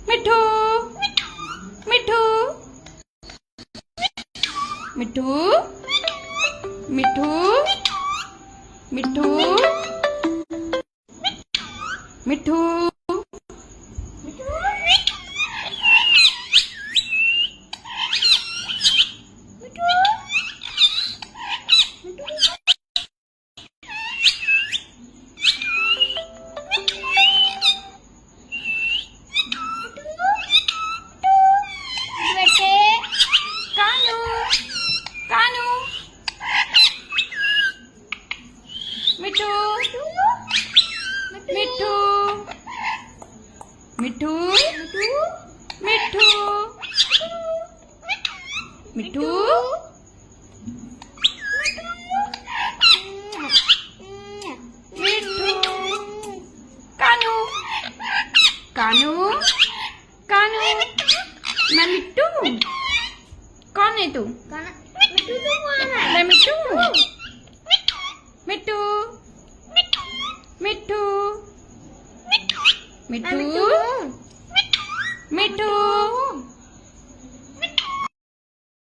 मिठू मिठू मिठू मिठू मिठू मिठू कानू कानू मिठू मिठू मिठू मिठू मिठू मिठू कानू कानू कानू मैं मिट्टू कौन है तू मैं मिट्टू मिट्टू मिट्टू मिट्टू मिट्टू